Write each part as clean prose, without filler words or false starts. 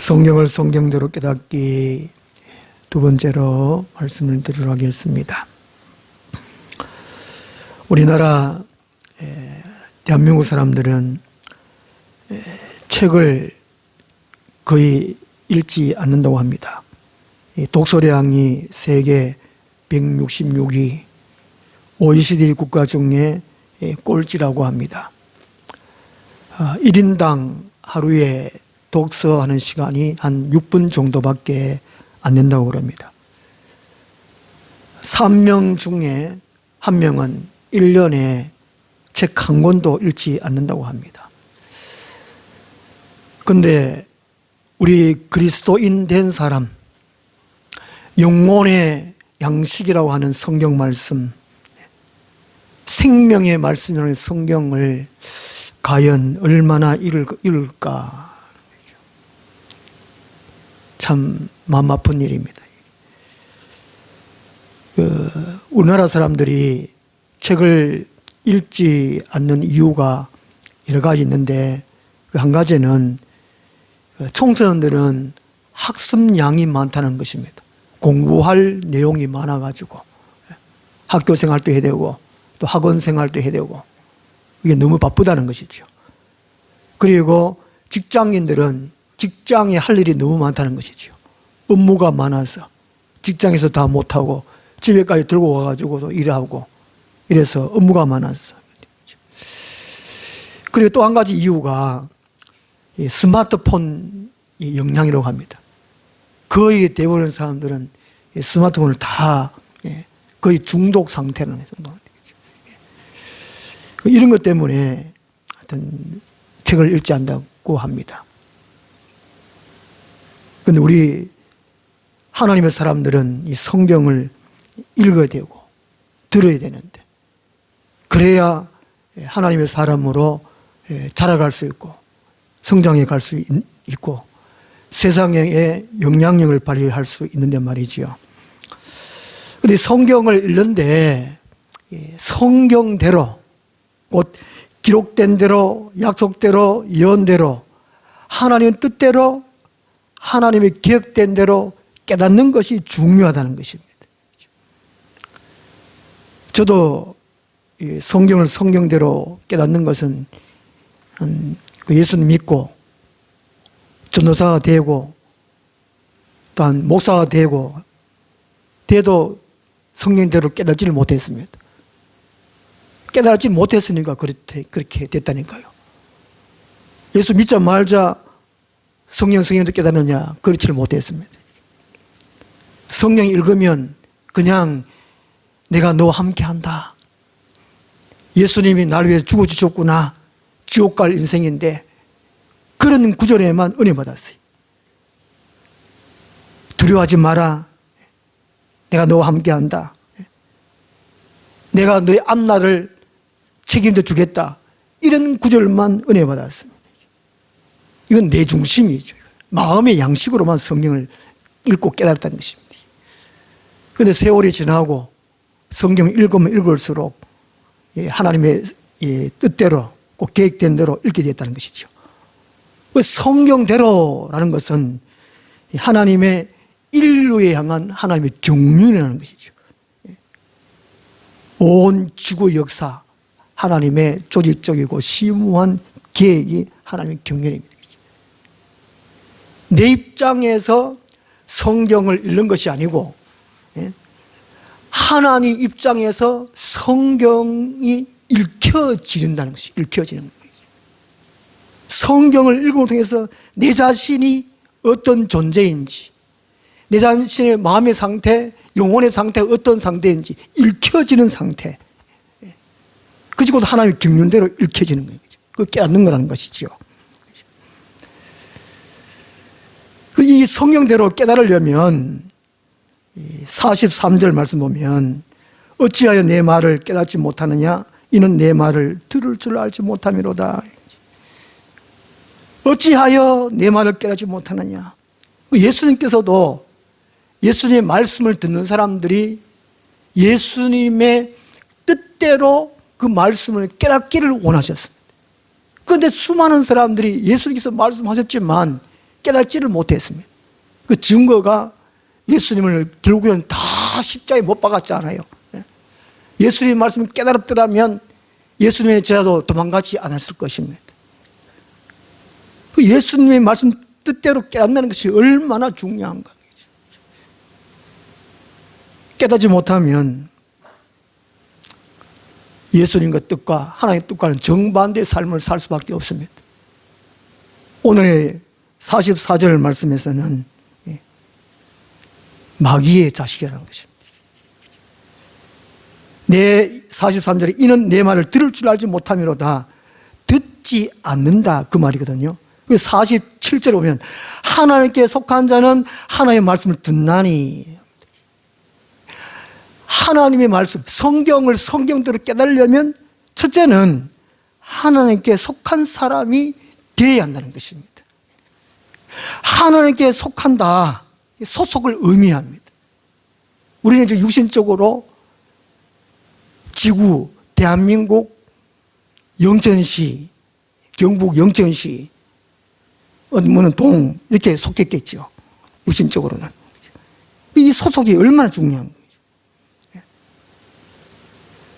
성경을 성경대로 깨닫기 두 번째로 말씀을 드리도록 하겠습니다. 우리나라 대한민국 사람들은 책을 거의 읽지 않는다고 합니다. 독서량이 세계 166위, OECD 국가 중에 꼴찌라고 합니다. 1인당 하루에 독서하는 시간이 한 6분 정도밖에 안 된다고 그럽니다. 3명 중에 1명은 1년에 책 한 권도 읽지 않는다고 합니다. 그런데 우리 그리스도인 된 사람, 영혼의 양식이라고 하는 성경 말씀, 생명의 말씀이라는 성경을 과연 얼마나 읽을까? 참 마음 아픈 일입니다. 우리나라 사람들이 책을 읽지 않는 이유가 여러 가지 있는데, 그 한 가지는 청소년들은 학습량이 많다는 것입니다. 공부할 내용이 많아가지고 학교 생활도 해야 되고 또 학원 생활도 해야 되고 이게 너무 바쁘다는 것이죠. 그리고 직장인들은 직장에 할 일이 너무 많다는 것이죠. 업무가 많아서 직장에서 다 못하고 집에까지 들고 와가지고 또 일하고 이래서 업무가 많아서. 그리고 또 한 가지 이유가 스마트폰 영향이라고 합니다. 거의 대부분 사람들은 스마트폰을 다 거의 중독 상태는 되겠죠. 이런 것 때문에 하여튼 책을 읽지 않는다고 합니다. 그런데 우리 하나님의 사람들은 이 성경을 읽어야 되고 들어야 되는데, 그래야 하나님의 사람으로 자라갈 수 있고 성장해 갈 수 있고 세상에 영향력을 발휘할 수 있는데 말이지요. 그런데 성경을 읽는데 성경대로, 곧 기록된 대로, 약속대로, 예언대로, 하나님의 뜻대로, 하나님의 기억된 대로 깨닫는 것이 중요하다는 것입니다. 저도 성경을 성경대로 깨닫는 것은 예수님 믿고 전도사가 되고 또한 목사가 되고 돼도 성경대로 깨닫지를 못했습니다. 깨달지 못했으니까 그렇게 됐다니까요. 예수 믿자 말자 성경대로 깨닫느냐? 그렇지를 못했습니다. 성경 읽으면 그냥 내가 너와 함께한다, 예수님이 나를 위해서 죽어주셨구나, 지옥 갈 인생인데, 그런 구절에만 은혜 받았어요. 두려워하지 마라, 내가 너와 함께한다, 내가 너의 앞날을 책임져 주겠다, 이런 구절만 은혜 받았습니다. 이건 내 중심이죠. 마음의 양식으로만 성경을 읽고 깨달았다는 것입니다. 그런데 세월이 지나고 성경을 읽으면 읽을수록 하나님의 뜻대로, 꼭 계획된 대로 읽게 됐다는 것이죠. 성경대로라는 것은 하나님의 인류에 향한 하나님의 경륜이라는 것이죠. 온 지구 역사, 하나님의 조직적이고 심오한 계획이 하나님의 경륜입니다. 내 입장에서 성경을 읽는 것이 아니고 하나님 입장에서 성경이 읽혀지는다는 것이, 읽혀지는 거예요. 성경을 읽음을 통해서 내 자신이 어떤 존재인지, 내 자신의 마음의 상태, 영혼의 상태가 어떤 상태인지 읽혀지는 상태, 그것이 곧 하나님의 경륜대로 읽혀지는 거예요. 그 깨닫는 거라는 것이죠. 이 성경대로 깨달으려면 43절 말씀 보면, 어찌하여 내 말을 깨닫지 못하느냐? 이는 내 말을 들을 줄 알지 못함이로다. 어찌하여 내 말을 깨닫지 못하느냐? 예수님께서도 예수님의 말씀을 듣는 사람들이 예수님의 뜻대로 그 말씀을 깨닫기를 원하셨습니다. 그런데 수많은 사람들이 예수님께서 말씀하셨지만 깨닫지를 못했습니다. 그 증거가 예수님을 결국에는 다 십자가에 못 박았잖아요. 예수님의 말씀을 깨달았더라면 예수님의 제자도 도망가지 않았을 것입니다. 그 예수님의 말씀 뜻대로 깨닫는 것이 얼마나 중요한가. 깨닫지 못하면 예수님과 뜻과 하나님의 뜻과는 정반대의 삶을 살 수밖에 없습니다. 오늘의 44절 말씀에서는 마귀의 자식이라는 것입니다. 내 43절에 이는 내 말을 들을 줄 알지 못함이로다. 듣지 않는다 그 말이거든요. 47절에 보면 하나님께 속한 자는 하나님의 말씀을 듣나니, 하나님의 말씀, 성경을 성경대로 깨달으려면 첫째는 하나님께 속한 사람이 되어야 한다는 것입니다. 하나님께 속한다, 소속을 의미합니다. 우리는 지금 육신적으로 지구, 대한민국, 영천시, 경북 영천시, 어디는 동 이렇게 속했겠죠. 육신적으로는. 이 소속이 얼마나 중요한 거예요.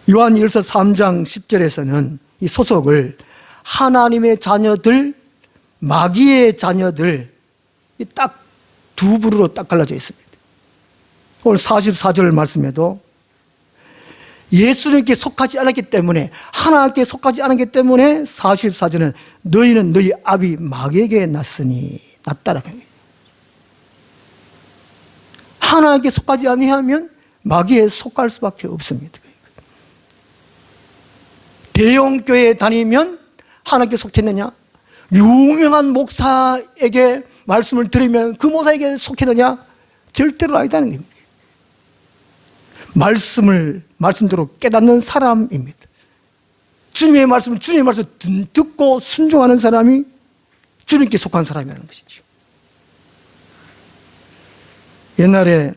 요한일서 3장 10절에서는 이 소속을 하나님의 자녀들, 마귀의 자녀들 딱 두 부류로 딱 갈라져 있습니다. 오늘 44절 말씀에도 예수님께 속하지 않았기 때문에, 하나님께 속하지 않았기 때문에 44절은 너희는 너희 아비 마귀에게 났다라고 합니다. 하나님께 속하지 아니하면 마귀에 속할 수밖에 없습니다. 대형교회에 다니면 하나님께 속했느냐? 유명한 목사에게 말씀을 들으면 그 목사에게 속했느냐? 절대로 아니다는 겁니다. 말씀대로 깨닫는 사람입니다. 주님의 말씀을 듣고 순종하는 사람이 주님께 속한 사람이라는 것이죠. 옛날에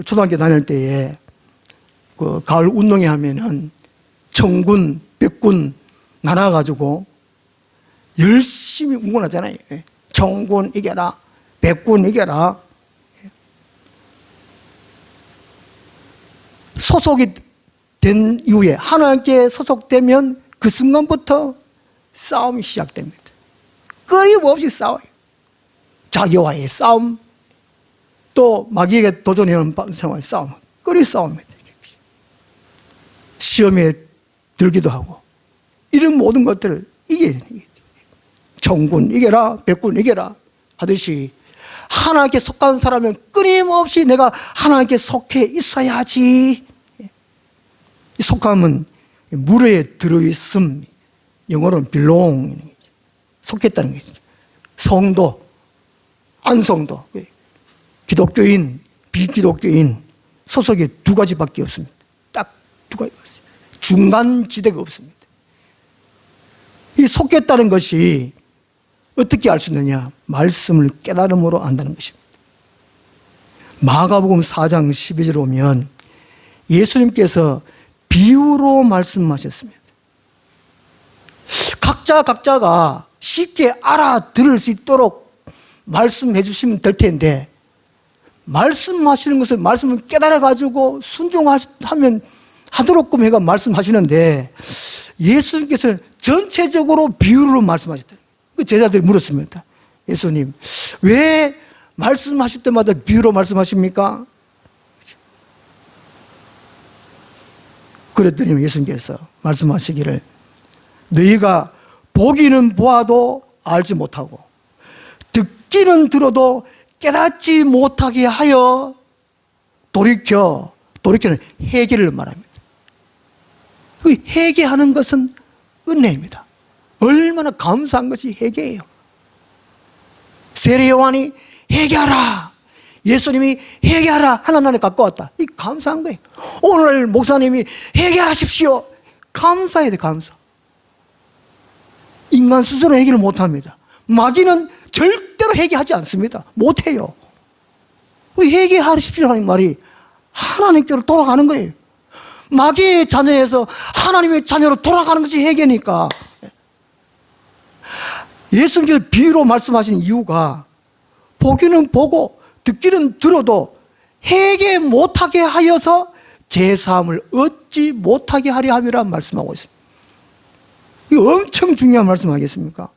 초등학교 다닐 때에 그 가을 운동회 하면은 청군, 백군 나눠가지고 열심히 응원하잖아요. 청군 이겨라, 백군 이겨라. 소속이 된 이후에 하나님께 소속되면 그 순간부터 싸움이 시작됩니다. 끊임없이 싸워요. 자기와의 싸움, 또 마귀에게 도전해오는 생활의 싸움, 끊임 싸움입니다. 시험에 들기도 하고 이런 모든 것들을 이겨야 됩니다. 청군 이겨라, 백군 이겨라 하듯이 하나님께 속한 사람은 끊임없이 내가 하나님께 속해 있어야지. 이 속함은 물에 들어있음, 영어로는 belong, 속했다는 것이죠. 성도, 안성도, 기독교인, 비기독교인 소속이 두 가지밖에 없습니다. 딱 두 가지 없어요. 중간 지대가 없습니다. 이 속했다는 것이 어떻게 알 수 있느냐? 말씀을 깨달음으로 안다는 것입니다. 마가복음 4장 12절에 오면 예수님께서 비유로 말씀하셨습니다. 각자가 쉽게 알아들을 수 있도록 말씀해 주시면 될 텐데, 말씀하시는 것을 말씀을 깨달아가지고 순종하면 하도록끔 해가 말씀하시는데, 예수님께서는 전체적으로 비유로 말씀하셨다. 제자들이 물었습니다. 예수님, 왜 말씀하실 때마다 비유로 말씀하십니까? 그랬더니 예수님께서 말씀하시기를 너희가 보기는 보아도 알지 못하고 듣기는 들어도 깨닫지 못하게 하여 돌이켜는 회개를 말합니다. 그 회개하는 것은 은혜입니다. 얼마나 감사한 것이 회개예요. 세례 요한이 회개하라, 예수님이 회개하라 하나님 나라에 갖고 왔다. 이 감사한 거예요. 오늘 목사님이 회개하십시오. 감사해야 돼, 감사. 인간 스스로 회개를 못합니다. 마귀는 절대로 회개하지 않습니다. 못해요. 회개하십시오 하는 말이 하나님께로 돌아가는 거예요. 마귀의 자녀에서 하나님의 자녀로 돌아가는 것이 회개니까. 예수님께서 비유로 말씀하신 이유가 보기는 보고 듣기는 들어도 회개 못하게 하여서 제사함을 얻지 못하게 하려 함이라 말씀하고 있습니다. 이거 엄청 중요한 말씀 아니겠습니까?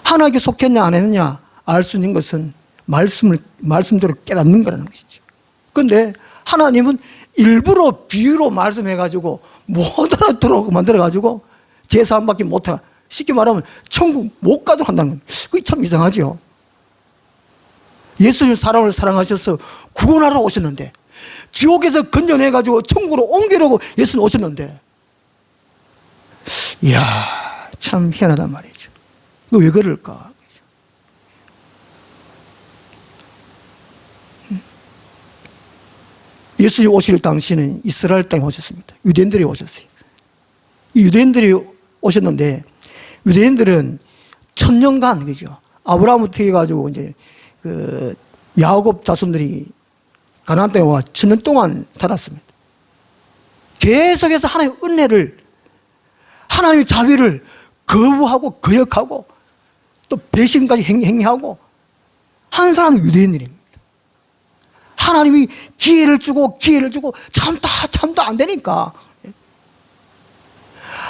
하나님께 속했냐 안 했느냐 알 수 있는 것은 말씀대로 깨닫는 거라는 것이죠. 그런데 하나님은 일부러 비유로 말씀해가지고 못 알아들어고 만들어가지고 제사 안 받기 못해. 쉽게 말하면 천국 못 가도록 한다는 겁니다. 그게 참 이상하죠. 예수님 사람을 사랑하셔서 구원하러 오셨는데, 지옥에서 건져내가지고 천국으로 옮기려고 예수님 오셨는데, 이야, 참 희한하단 말이죠. 이거 왜 그럴까? 예수님 오실 당시는 이스라엘 땅에 오셨습니다. 유대인들이 오셨어요. 이 유대인들이 오셨는데, 유대인들은 천년간, 그죠? 아브라함부터 해가지고, 이제, 야곱 자손들이 가나안 땅에 와 천년 동안 살았습니다. 계속해서 하나님의 은혜를, 하나님의 자비를 거부하고, 거역하고, 또 배신까지 행하고, 한 사람은 유대인들입니다. 하나님이 기회를 주고 참다 안 되니까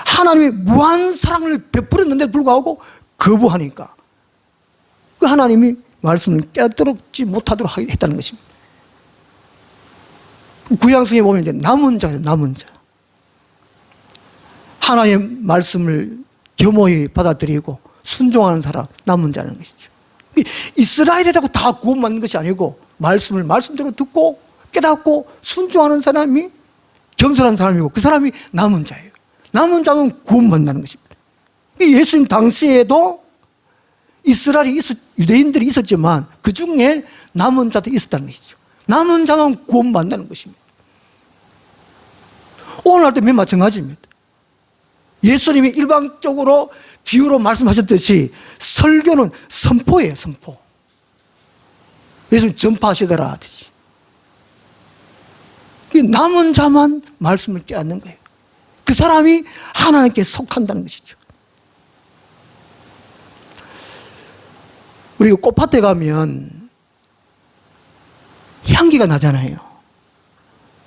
하나님이 무한 사랑을 베풀었는데 불구하고 거부하니까 그 하나님이 말씀을 깨닫지 못하도록 했다는 것입니다. 구약성에 보면 이제 남은 자예요. 남은 자. 하나님의 말씀을 겸허히 받아들이고 순종하는 사람, 남은 자라는 것이죠. 이스라엘이라고 다 구원받는 것이 아니고 말씀을 말씀대로 듣고 깨닫고 순종하는 사람이 겸손한 사람이고 그 사람이 남은 자예요. 남은 자는 구원받는다는 것입니다. 예수님 당시에도 이스라엘이 유대인들이 있었지만 그 중에 남은 자들이 있었다는 것이죠. 남은 자만 구원받는다는 것입니다. 오늘날도 맨 마찬가지입니다. 예수님이 일방적으로 비유로 말씀하셨듯이 설교는 선포예요. 선포. 예수님 전파하시더라 하듯이. 남은 자만 말씀을 깨닫는 거예요. 그 사람이 하나님께 속한다는 것이죠. 우리가 꽃밭에 가면 향기가 나잖아요.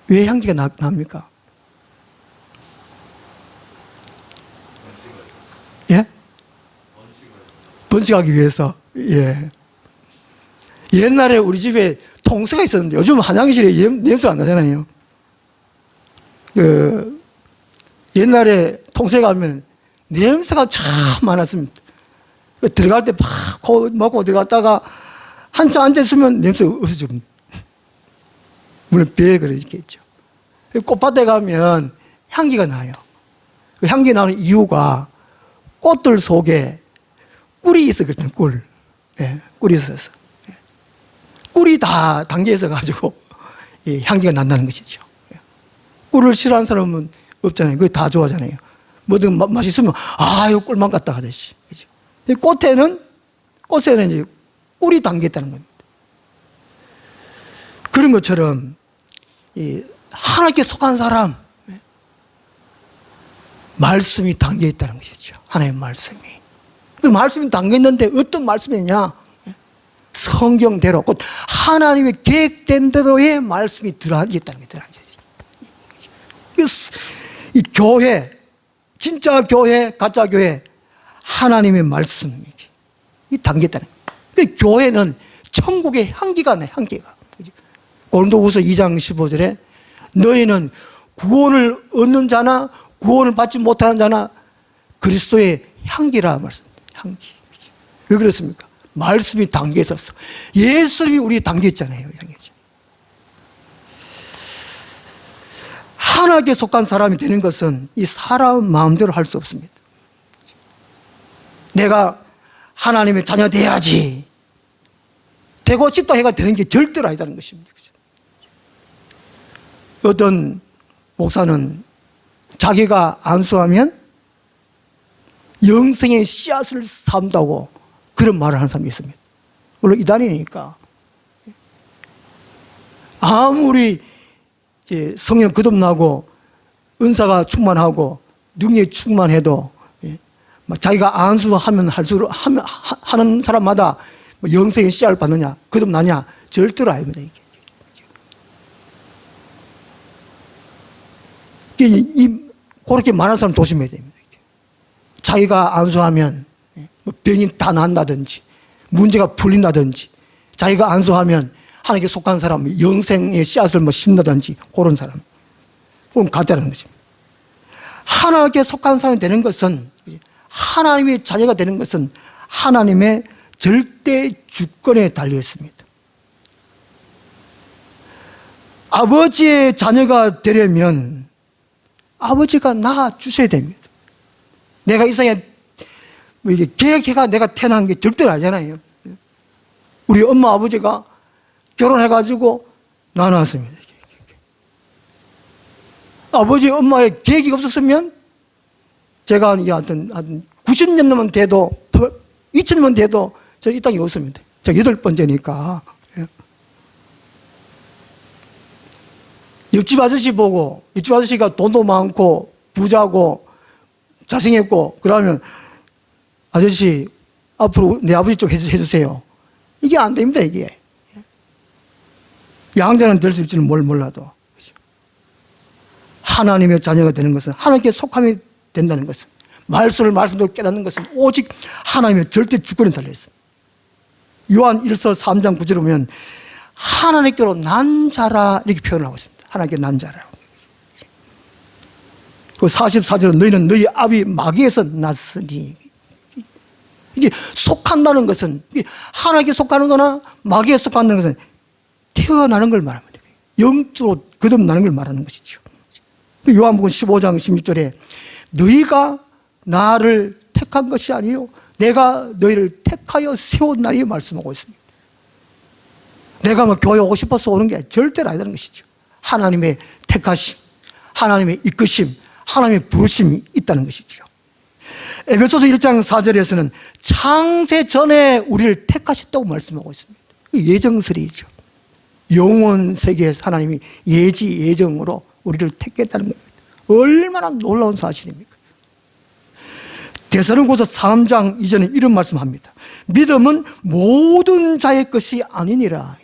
왜 향기가 납니까? 예? 번식하기 위해서. 예. 옛날에 우리 집에 통새가 있었는데 요즘 화장실에 냄새가 안 나잖아요. 옛날에 통새 가면 냄새가 참 많았습니다. 들어갈 때 막 먹고 들어갔다가 한참 앉아있으면 냄새가 없어집니다. 물론 배에 그렇겠죠. 꽃밭에 가면 향기가 나요. 그 향기 나는 이유가 꽃들 속에 꿀이 있어, 그랬더니 꿀. 예, 꿀이 있어서. 예. 꿀이 다 담겨 있어가지고 향기가 난다는 것이죠. 예. 꿀을 싫어하는 사람은 없잖아요. 그게 다 좋아하잖아요. 뭐든 맛있으면, 아, 이거 꿀만 같다 하듯이. 그죠? 꽃에는 이제 꿀이 담겨 있다는 겁니다. 그런 것처럼, 하나님께 속한 사람, 말씀이 담겨 있다는 것이죠. 하나님의 말씀이. 그 말씀이 담겨 있는데 어떤 말씀이냐? 성경대로, 곧 하나님의 계획된 대로의 말씀이 들어앉아 있다는 게 들어앉아 있어요. 이 교회, 진짜 교회, 가짜 교회, 하나님의 말씀이 담겨 있다는 거예요. 그 교회는 천국의 향기가 나요, 향기가. 고린도후서 2장 15절에 너희는 구원을 얻는 자나 구원을 받지 못하는 자나 그리스도의 향기라 말씀입니다. 향기. 왜 그렇습니까? 말씀이 담겨 있었어. 예수님이 우리에 담겨 있잖아요. 하나님께 속한 사람이 되는 것은 이 사람 마음대로 할 수 없습니다. 내가 하나님의 자녀 돼야지. 되고 싶다 해가 되는 게 절대로 아니다는 것입니다. 어떤 목사는 자기가 안수하면 영생의 씨앗을 삼다고 그런 말을 하는 사람이 있습니다. 물론 이단이니까. 아무리 성령 거듭나고 은사가 충만하고 능력이 충만해도 자기가 안수하면 할수록 하는 사람마다 영생의 씨앗을 받느냐, 거듭나냐, 절대로 아닙니다. 그렇게 말하는 사람 조심해야 됩니다. 자기가 안수하면 병이 다 난다든지, 문제가 풀린다든지, 자기가 안수하면 하나님께 속한 사람, 영생의 씨앗을 심는다든지, 그런 사람. 그건 가짜라는 것입니다. 하나님께 속한 사람이 되는 것은, 하나님의 자녀가 되는 것은 하나님의 절대 주권에 달려 있습니다. 아버지의 자녀가 되려면 아버지가 낳아주셔야 됩니다. 내가 이 세상에 계획해가 내가 태어난 게 절대로 아니잖아요. 우리 엄마 아버지가 결혼해가지고 낳아놨습니다. 아버지 엄마의 계획이 없었으면 제가 한 90년만 돼도 2000년 돼도 저 이 땅에 없습니다. 저 8번째니까. 옆집 아저씨 보고, 옆집 아저씨가 돈도 많고 부자고 잘생겼고 그러면 아저씨 앞으로 내 아버지 좀 해주세요. 이게 안 됩니다. 이게 양자는 될 수 있지는 몰라도 하나님의 자녀가 되는 것은, 하나님께 속함이 된다는 것은, 말씀대로 깨닫는 것은 오직 하나님의 절대 주권에 달려있습니다. 요한 1서 3장 9절에 보면 하나님께로 난 자라 이렇게 표현하고 있습니다. 하나님께 난 자라고. 그 44절은 너희는 너희 아비 마귀에서 났으니, 이게 속한다는 것은, 하나님께 속하는 거나 마귀에 속하는 것은 태어나는 걸 말합니다. 영적으로 거듭나는 걸 말하는 것이죠. 요한복음 15장 16절에 너희가 나를 택한 것이 아니요 내가 너희를 택하여 세웠나니 말씀하고 있습니다. 내가 교회 오고 싶어서 오는 게 절대로 아니라는 것이죠. 하나님의 택하심, 하나님의 이끄심, 하나님의 부르심이 있다는 것이죠. 에베소서 1장 4절에서는 창세 전에 우리를 택하셨다고 말씀하고 있습니다. 예정설이죠. 영원 세계에서 하나님이 예지 예정으로 우리를 택했다는 겁니다. 얼마나 놀라운 사실입니까? 데살로니가서 3장 이전에 이런 말씀합니다. 믿음은 모든 자의 것이 아니니라.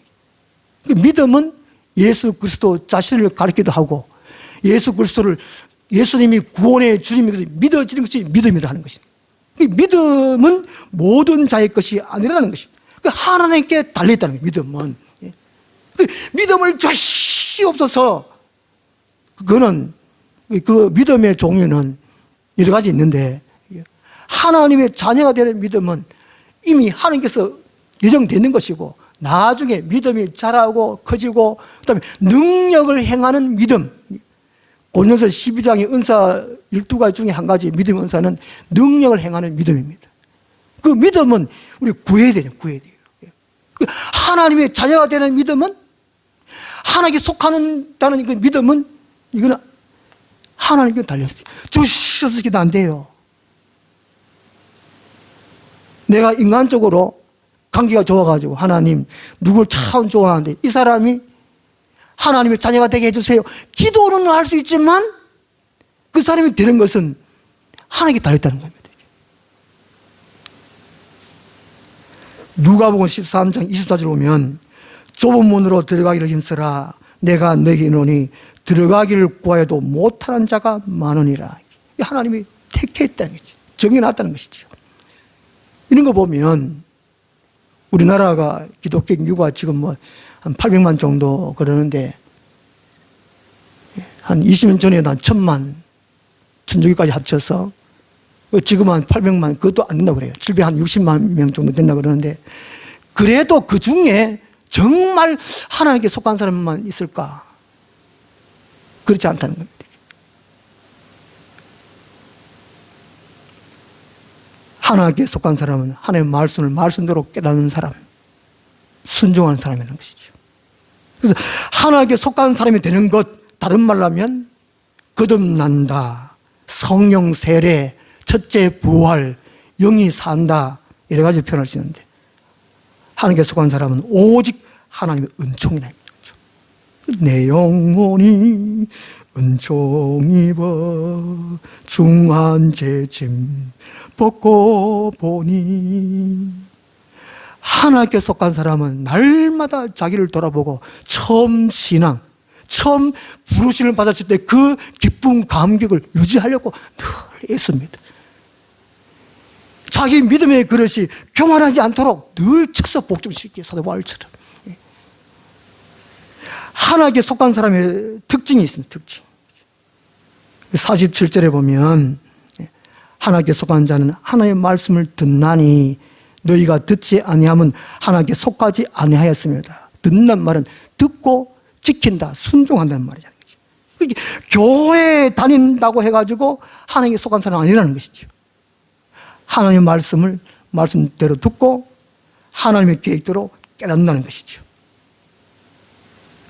믿음은 예수 그리스도 자신을 가리키기도 하고, 예수 그리스도를, 예수님이 구원의 주님인 것을 믿어지는 것이 믿음이라 하는 것입니다. 믿음은 모든 자의 것이 아니라는 것입니다. 하나님께 달려있다는 거예요. 믿음은. 믿음을 주시옵소서. 그거는, 그 믿음의 종류는 여러 가지 있는데, 하나님의 자녀가 되는 믿음은 이미 하나님께서 예정되는 것이고, 나중에 믿음이 자라고 커지고, 그 다음에 능력을 행하는 믿음. 고린도서 12장의 은사 12가지 중에 한 가지 믿음의 은사는 능력을 행하는 믿음입니다. 그 믿음은 우리 구해야 돼요. 하나님의 자녀가 되는 믿음은, 하나님께 속하는다는 그 믿음은, 이거는 하나님께 달렸어요. 주시옵소서 안 돼요. 내가 인간적으로 관계가 좋아가지고 하나님 누굴 참 좋아하는데 이 사람이 하나님의 자녀가 되게 해주세요. 기도는 할 수 있지만 그 사람이 되는 것은 하나님께 달렸다는 겁니다. 누가복음 13장 24절 보면 좁은 문으로 들어가기를 힘쓰라. 내가 너에게 이르노니 들어가기를 구하여도 못하는 자가 많으니라. 하나님이 택했다는 것이죠. 정해놨다는 것이죠. 이런 거 보면 우리나라가 기독교 인구가 지금 한 800만 정도 그러는데, 한 20년 전에는 한 1000만, 천주교까지 합쳐서 지금 한 800만, 그것도 안 된다고 그래요. 760만 명 정도 된다고 그러는데, 그래도 그 중에 정말 하나님께 속한 사람만 있을까? 그렇지 않다는 겁니다. 하나님께 속한 사람은 하나님의 말씀을 말씀대로 깨닫는 사람, 순종하는 사람이라는 것이죠. 그래서 하나님께 속한 사람이 되는 것, 다른 말로 하면 거듭난다, 성령 세례, 첫째 부활, 영이 산다, 여러 가지 표현할 수 있는데, 하나님께 속한 사람은 오직 하나님의 은총이라는 거죠. 내 영혼이 은총 입어 중한 죄짐 벗고 보니. 하나님께 속한 사람은 날마다 자기를 돌아보고 처음 신앙, 처음 부르심을 받았을 때 그 기쁨, 감격을 유지하려고 늘 애씁니다. 자기 믿음의 그릇이 교만하지 않도록 늘 쳐서 복종시키게, 사도 바울처럼. 하나님께 속한 사람의 특징이 있습니다. 특징. 47절에 보면 하나님께 속한 자는 하나님의 말씀을 듣나니 너희가 듣지 아니하면 하나님께 속하지 아니하였습니다. 듣는 말은 듣고 지킨다, 순종한다는 말이잖아요. 그러니까 교회에 다닌다고 해가지고 하나님께 속한 사람은 아니라는 것이죠. 하나님의 말씀을 말씀대로 듣고 하나님의 계획대로 깨닫는다는 것이죠.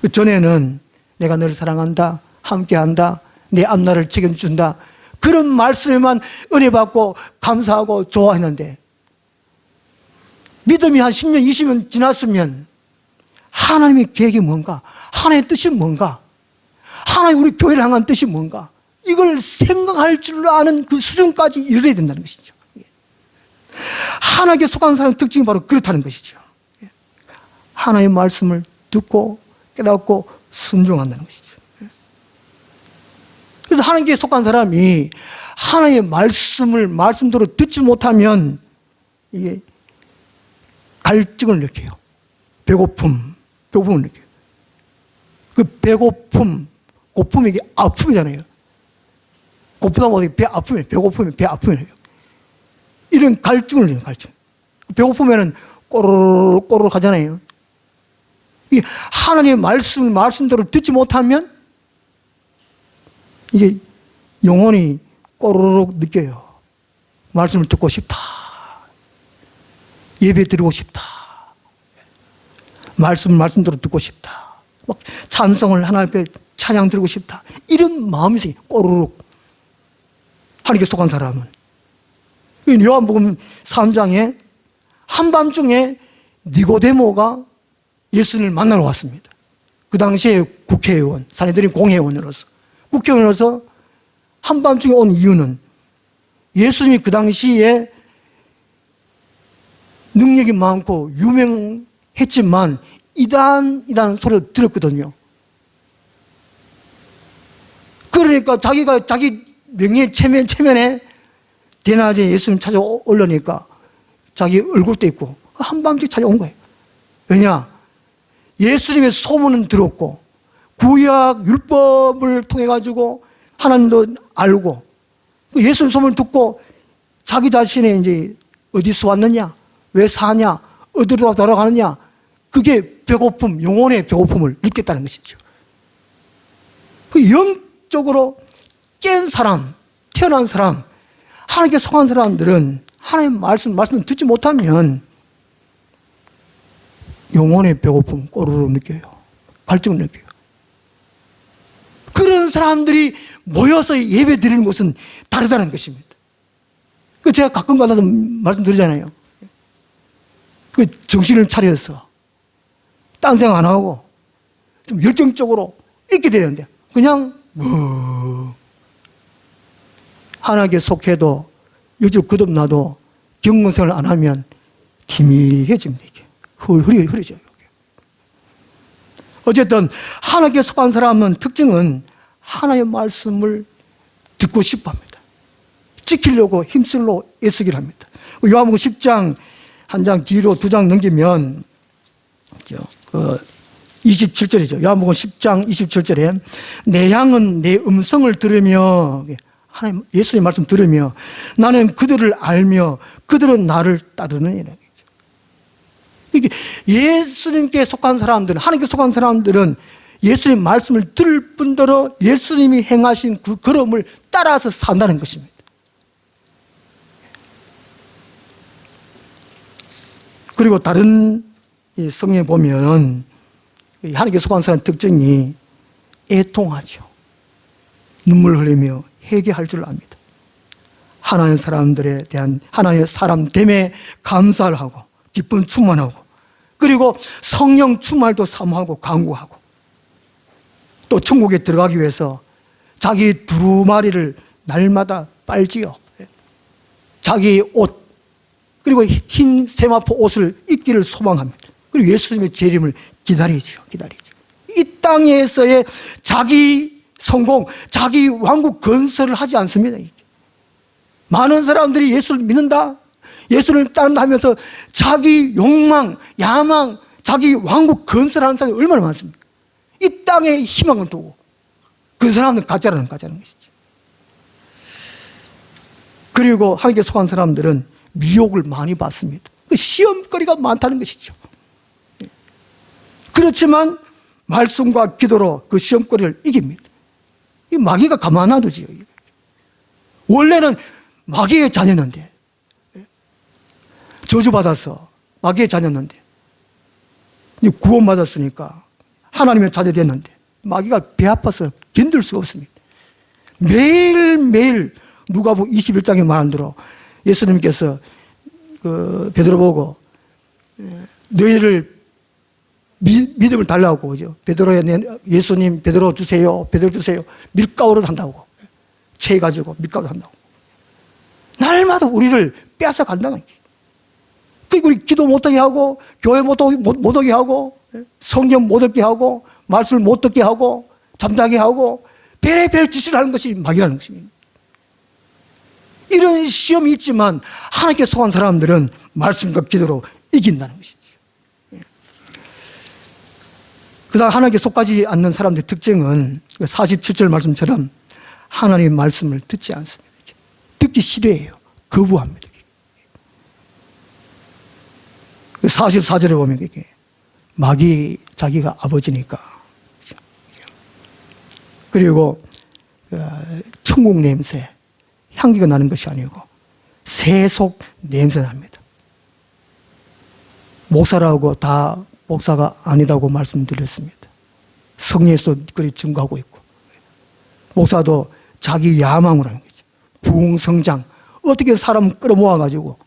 그 전에는 내가 너를 사랑한다, 함께한다, 내 앞날을 책임준다, 그런 말씀에만 은혜 받고 감사하고 좋아했는데 믿음이 한 10년, 20년 지났으면 하나님의 계획이 뭔가, 하나님의 뜻이 뭔가, 하나님 우리 교회를 향한 뜻이 뭔가, 이걸 생각할 줄 아는 그 수준까지 이르러야 된다는 것이죠. 하나님께 속한 사람의 특징이 바로 그렇다는 것이죠. 하나님의 말씀을 듣고 깨닫고 순종한다는 것이죠. 그래서 하나님께 속한 사람이 하나님의 말씀을 말씀대로 듣지 못하면 이게 갈증을 느껴요. 배고픔을 느껴요. 그 배고픔, 고픔이 이게 아픔이잖아요. 고프다 보니 배 아픔이에요. 배고픔이 배 아픔이에요. 이런 갈증을 느껴요. 갈증. 배고프면은 꼬르륵 하잖아요. 하나님의 말씀을 말씀대로 듣지 못하면 이게 영혼이 꼬르륵 느껴요. 말씀을 듣고 싶다. 예배 드리고 싶다. 말씀대로 듣고 싶다. 막 찬송을 하나님 앞에 찬양 드리고 싶다. 이런 마음이 생겨요. 꼬르륵. 하나님께 속한 사람은. 요한복음 3장에 한밤중에 니고데모가 예수님을 만나러 왔습니다. 그 당시에 국회의원, 산헤드린 공회의원으로서 한밤중에 온 이유는 예수님이 그 당시에 능력이 많고 유명했지만 이단이라는 소리를 들었거든요. 그러니까 자기가 자기 명예 체면에 대낮에 예수님 찾아오려니까 자기 얼굴도 있고 한밤중에 찾아온 거예요. 왜냐? 예수님의 소문은 들었고 구약 율법을 통해 가지고 하나님도 알고 예수님 소문을 듣고 자기 자신의 이제 어디서 왔느냐, 왜 사냐, 어디로 돌아가느냐, 그게 배고픔, 영혼의 배고픔을 느꼈다는 것이죠. 그 영적으로 깬 사람, 태어난 사람, 하나님께 속한 사람들은 하나님의 말씀을 듣지 못하면 영혼의 배고픔 꼬르륵 느껴요. 갈증을 느껴요. 그런 사람들이 모여서 예배 드리는 것은 다르다는 것입니다. 그 제가 가끔 가서 말씀드리잖아요. 그 정신을 차려서 딴 생각 안 하고 좀 열정적으로 이렇게 되는데 그냥 하나님께 속해도 요즘 거듭나도 경건생활을 안 하면 기미해집니다. 이게 흐려져요. 어쨌든 하나님께 속한 사람은 특징은 하나님의 말씀을 듣고 싶어 합니다. 지키려고 힘쓸로 애쓰기를 합니다. 요한복음 10장 한 장 뒤로 2장 넘기면 27절이죠. 요한복음 10장 27절에 내 양은 내 음성을 들으며 하나님 예수의 말씀 들으며 나는 그들을 알며 그들은 나를 따르느니라. 이게 예수님께 속한 사람들은, 하나님께 속한 사람들은 예수님 말씀을 들을 뿐더러 예수님이 행하신 그 걸음을 따라서 산다는 것입니다. 그리고 다른 성경에 보면 하나님께 속한 사람 특징이 애통하죠. 눈물 흘리며 회개할 줄 압니다. 하나님 사람들에 대한 하나님의 사람됨에 감사를 하고 기쁨 충만하고 그리고 성령 충만도 사모하고 간구하고 또 천국에 들어가기 위해서 자기 두루마리를 날마다 빨지요. 자기 옷, 그리고 흰 세마포 옷을 입기를 소망합니다. 그리고 예수님의 재림을 기다리죠. 이 땅에서의 자기 성공, 자기 왕국 건설을 하지 않습니다. 많은 사람들이 예수를 믿는다, 예수를 따른다 하면서 자기 욕망, 야망, 자기 왕국 건설하는 사람이 얼마나 많습니까? 이 땅에 희망을 두고 그 사람은 가짜라는 것이죠. 그리고 하나님께 속한 사람들은 미혹을 많이 받습니다. 그 시험거리가 많다는 것이죠. 그렇지만 말씀과 기도로 그 시험거리를 이깁니다. 이 마귀가 가만 놔두지요. 원래는 마귀의 자녀였는데, 저주받아서 마귀의 자녀였는데 구원받았으니까 하나님의 자녀 됐는데 마귀가 배 아파서 견딜 수가 없습니다. 매일매일 누가복음 21장에 말한 대로 예수님께서 베드로 보고 너희를 믿음을 달라고, 그죠? 예수님 베드로 주세요, 베드로 주세요. 밀가루로 한다고, 채 가지고 밀가루로 한다고. 날마다 우리를 빼앗아 간다는 거예요. 그리고 우리 기도 못하게 하고, 교회 못 오게 하고, 성경 못 읽게 하고, 말씀을 못 듣게 하고, 잠자게 하고, 별의별 짓을 하는 것이 마귀라는 것입니다. 이런 시험이 있지만 하나님께 속한 사람들은 말씀과 기도로 이긴다는 것이죠. 그 다음 하나님께 속하지 않는 사람들의 특징은 47절 말씀처럼 하나님의 말씀을 듣지 않습니다. 듣기 싫어해요. 거부합니다. 44절에 보면 이게 마귀 자기가 아버지니까, 그리고 천국 냄새, 향기가 나는 것이 아니고 세속 냄새 납니다. 목사라고 다 목사가 아니다고 말씀드렸습니다. 성령에서도 그리 증거하고 있고, 목사도 자기 야망으로 하는 거죠. 부흥성장, 어떻게 사람 끌어모아가지고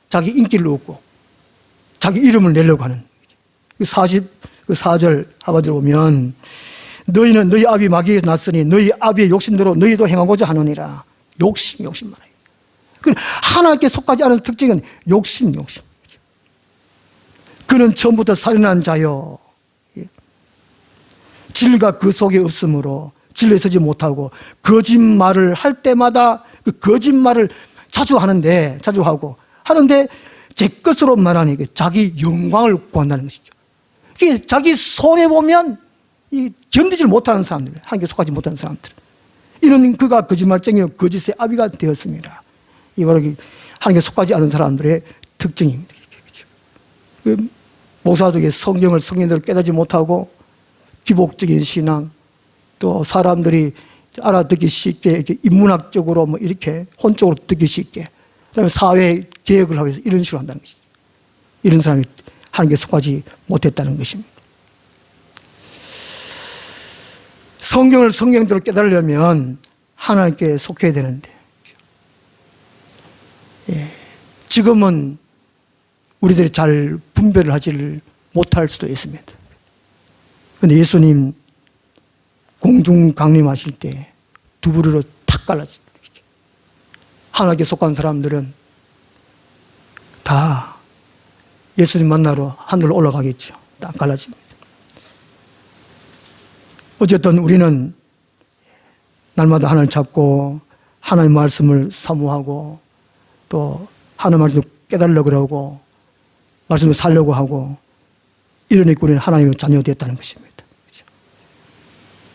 자기 인기를 얻고 자기 이름을 내려고 하는 거죠. 44절 하반절 보면 너희는 너희 아비 마귀에서 났으니 너희 아비의 욕심대로 너희도 행하고자 하느니라. 욕심 많아요. 하나님께 속하지 않은 특징은 욕심. 그는 처음부터 살인한 자요, 진리가 그 속에 없으므로 진리에 서지 못하고 거짓말을 할 때마다 그 거짓말을 자주 하는데 제 것으로 말하니 자기 영광을 구한다는 것이죠. 자기 손에 보면 견디질 못하는 사람들, 하나님께 속하지 못하는 사람들, 이는 그가 거짓말쟁이요 거짓의 아비가 되었습니다. 이 바로 하나님께 속하지 않은 사람들의 특징입니다. 목사도 성경을 성경대로 깨닫지 못하고 기복적인 신앙, 또 사람들이 알아듣기 쉽게 이렇게 인문학적으로 이렇게 혼적으로 듣기 쉽게, 그다음에 사회 개혁을 하기 위해서 이런 식으로 한다는 것이죠. 이런 사람이 하나님께 속하지 못했다는 것입니다. 성경을 성경대로 깨달으려면 하나님께 속해야 되는데, 지금은 우리들이 잘 분별을 하지를 못할 수도 있습니다. 그런데 예수님 공중 강림하실 때 두 부리로 탁 갈라집니다. 하나님께 속한 사람들은 다 예수님 만나러 하늘로 올라가겠죠. 딱 갈라집니다. 어쨌든 우리는 날마다 하나님을 찾고 하나님의 말씀을 사모하고 또 하나님의 말씀을 깨달으려고 그러고 말씀을 살려고 하고, 이러니까 우리는 하나님의 자녀가 됐다는 것입니다.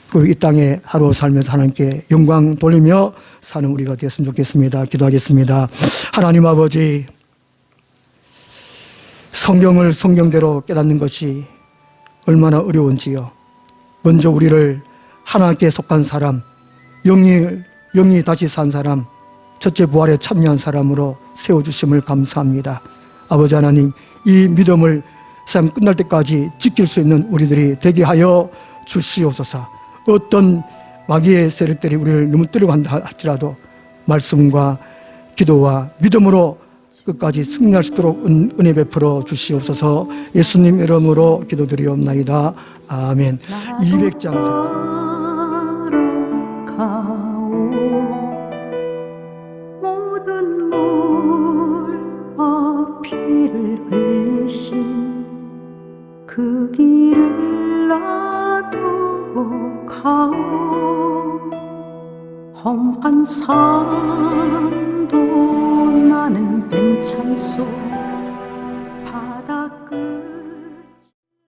그리고 이 땅에 하루 살면서 하나님께 영광 돌리며 사는 우리가 되었으면 좋겠습니다. 기도하겠습니다. 하나님 아버지, 성경을 성경대로 깨닫는 것이 얼마나 어려운지요. 먼저 우리를 하나님께 속한 사람, 영이 다시 산 사람, 첫째 부활에 참여한 사람으로 세워주심을 감사합니다. 아버지 하나님, 이 믿음을 세상 끝날 때까지 지킬 수 있는 우리들이 되게 하여 주시옵소서. 어떤 마귀의 세력들이 우리를 너무 끌어간다 할지라도 말씀과 기도와 믿음으로 끝까지 승리할 수 있도록 은혜 베풀어 주시옵소서. 예수님 이름으로 기도드리옵나이다. 아멘. 200장 모든 물과 피를 흘리신 그 길을 나도 가오. 험한 산도 나는 괜찮소.